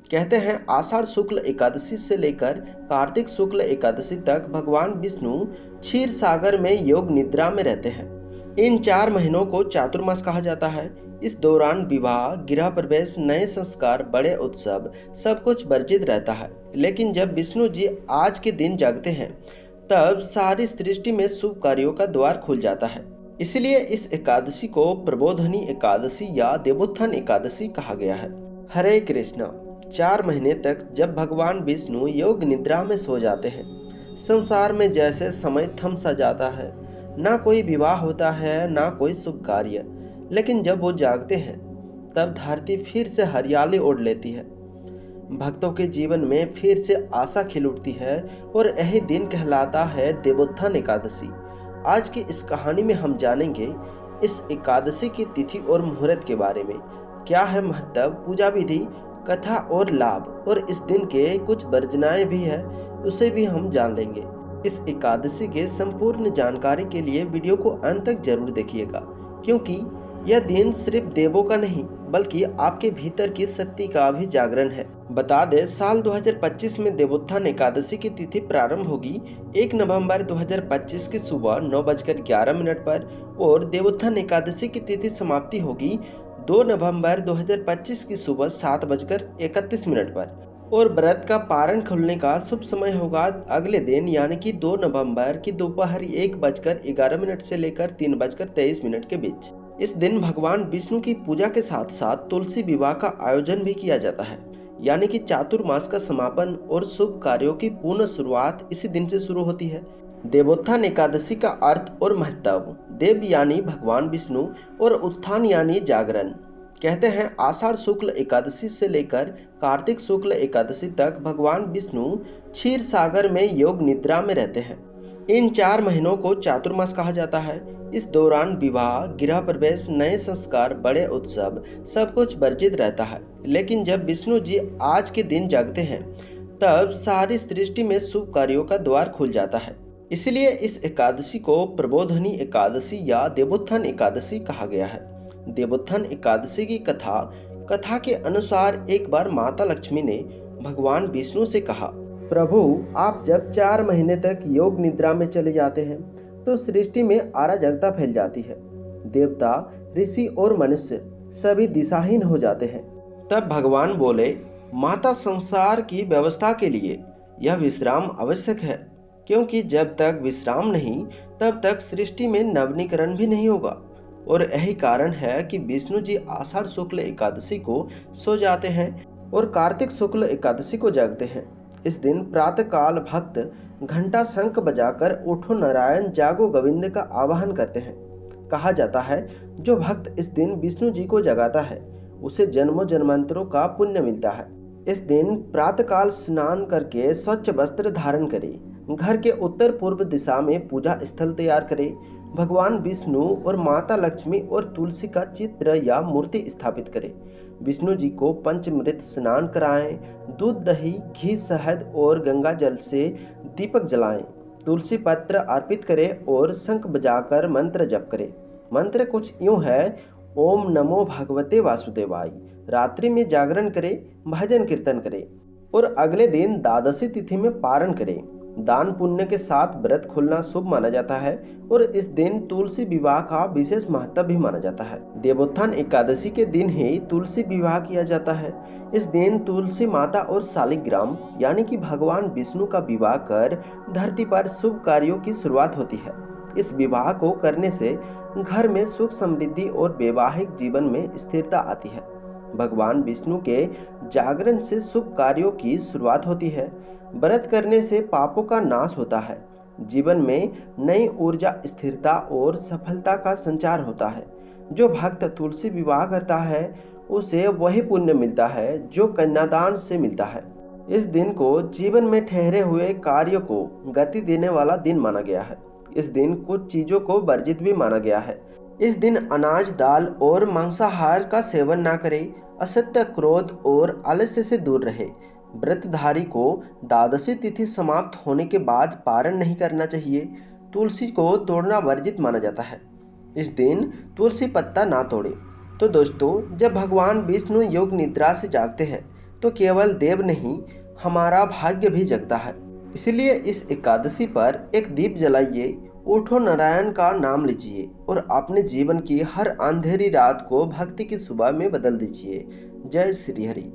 कहते हैं आषाढ़ शुक्ल एकादशी से लेकर कार्तिक शुक्ल एकादशी तक भगवान विष्णु क्षीर सागर में योग निद्रा में रहते हैं। इन 4 महीनों को चातुर्मास कहा जाता है। इस दौरान विवाह, गृह प्रवेश, नए संस्कार, बड़े उत्सव सब कुछ वर्जित रहता है। लेकिन जब विष्णु जी आज के दिन जागते हैं तब सारी सृष्टि में शुभ कार्यों का द्वार खुल जाता है। इसलिए इस एकादशी को प्रबोधनी एकादशी या देवोत्थान एकादशी कहा गया है। हरे कृष्णा। 4 महीने तक जब भगवान विष्णु योग निद्रा में सो जाते हैं, संसार में जैसे समय थम सा जाता है। ना कोई विवाह होता है, ना कोई शुभ कार्य। लेकिन जब वो जागते हैं तब धरती फिर से हरियाली ओढ़ लेती है। भक्तों के जीवन में फिर से आशा खिल उठती है और यही दिन कहलाता है देवोत्थान एकादशी। आज की इस कहानी में हम जानेंगे इस एकादशी की तिथि और मुहूर्त के बारे में। क्या है महत्व, पूजा विधि, कथा और लाभ, और इस दिन के कुछ वर्जनाएं भी है, उसे भी हम जान लेंगे। इस एकादशी के संपूर्ण जानकारी के लिए वीडियो को अंत तक जरूर देखिएगा, क्योंकि यह दिन सिर्फ देवों का नहीं बल्कि आपके भीतर की शक्ति का भी जागरण है। बता दें, साल 2025 में देवोत्थान एकादशी की तिथि प्रारंभ होगी 1 नवंबर 2025 की सुबह 9:11 पर और देवोत्थान एकादशी की तिथि समाप्ति होगी 2 नवंबर 2025 की सुबह 7:31 पर और व्रत का पारण खुलने का शुभ समय होगा अगले दिन यानी कि 2 नवंबर की दोपहर 1:11 से लेकर 3:23 के बीच। इस दिन भगवान विष्णु की पूजा के साथ साथ तुलसी विवाह का आयोजन भी किया जाता है, यानी कि चातुर्मास का समापन और शुभ कार्यों की पूर्ण शुरुआत इसी दिन से शुरू होती है। देवोत्थान एकादशी का अर्थ और महत्व। देव यानी भगवान विष्णु और उत्थान यानी जागरण। कहते हैं आषाढ़ शुक्ल एकादशी से लेकर कार्तिक शुक्ल एकादशी तक भगवान विष्णु क्षीर सागर में योग निद्रा में रहते हैं। इन 4 महीनों को चातुर्मास कहा जाता है। इस दौरान विवाह, गृह प्रवेश, नए संस्कार, बड़े उत्सव सब कुछ वर्जित रहता है। लेकिन जब विष्णु जी आज के दिन जागते हैं तब सारी सृष्टि में शुभ कार्यों का द्वार खुल जाता है। इसलिए इस एकादशी को प्रबोधनी एकादशी या देवोत्थान एकादशी कहा गया है। देवोत्थान एकादशी की कथा के अनुसार एक बार माता लक्ष्मी ने भगवान विष्णु से कहा, प्रभु आप जब 4 महीने तक योग निद्रा में चले जाते हैं तो सृष्टि में अराजकता फैल जाती है। देवता, ऋषि और मनुष्य सभी दिशाहीन हो जाते हैं। तब भगवान बोले, माता संसार की व्यवस्था के लिए यह विश्राम आवश्यक है, क्योंकि जब तक विश्राम नहीं तब तक सृष्टि में नवनीकरण भी नहीं होगा। और यही कारण है कि विष्णु जी आषाढ़ शुक्ल एकादशी को सो जाते हैं और कार्तिक शुक्ल एकादशी को जागते हैं। इस दिन प्रातः काल भक्त घंटा शंख बजाकर उठो नारायण जागो गोविंद का आवाहन करते हैं। कहा जाता है जो भक्त इस दिन विष्णु जी को जगाता है उसे जन्मों जन्मांतरों का पुण्य मिलता है। इस दिन प्रातःकाल स्नान करके स्वच्छ वस्त्र धारण करें, घर के उत्तर पूर्व दिशा में पूजा स्थल तैयार करें, भगवान विष्णु और माता लक्ष्मी और तुलसी का चित्र या मूर्ति स्थापित करें। विष्णु जी को पंचमृत स्नान कराएं, दूध, दही, घी, शहद और गंगा जल से दीपक जलाएं, तुलसी पत्र अर्पित करें और शंख बजाकर मंत्र जप करें। मंत्र कुछ यूं है, ओम नमो भगवते वासुदेवाय। रात्रि में जागरण करें, भजन कीर्तन करें और अगले दिन द्वादशी तिथि में पारण करें। दान पुण्य के साथ व्रत खोलना शुभ माना जाता है और इस दिन तुलसी विवाह का विशेष महत्व भी माना जाता है। देवोत्थान एकादशी के दिन ही तुलसी विवाह किया जाता है। इस दिन तुलसी माता और शालिग्राम यानी कि भगवान विष्णु का विवाह कर धरती पर शुभ कार्यों की शुरुआत होती है। इस विवाह को करने से घर में सुख समृद्धि और वैवाहिक जीवन में स्थिरता आती है। भगवान विष्णु के जागरण से शुभ कार्यों की शुरुआत होती है। व्रत करने से पापों का नाश होता है, जीवन में नई ऊर्जा, स्थिरता और सफलता का संचार होता है। जो भक्त तुलसी विवाह करता है उसे वही पुण्य मिलता है जो कन्यादान से मिलता है। इस दिन को जीवन में ठहरे हुए कार्यों को गति देने वाला दिन माना गया है। इस दिन कुछ चीजों को वर्जित भी माना गया है। इस दिन अनाज, दाल और मांसाहार का सेवन ना करें, असत्य, क्रोध और आलस्य से दूर रहे। व्रतधारी को द्वादशी तिथि समाप्त होने के बाद पारण नहीं करना चाहिए। तुलसी को तोड़ना वर्जित माना जाता है। इस दिन तुलसी पत्ता ना तोड़े। तो दोस्तों, जब भगवान विष्णु योग निद्रा से जागते हैं तो केवल देव नहीं, हमारा भाग्य भी जगता है। इसलिए इस एकादशी पर एक दीप जलाइए, उठो नारायण का नाम लीजिए और अपने जीवन की हर अंधेरी रात को भक्ति की सुबह में बदल दीजिए। जय श्री हरि।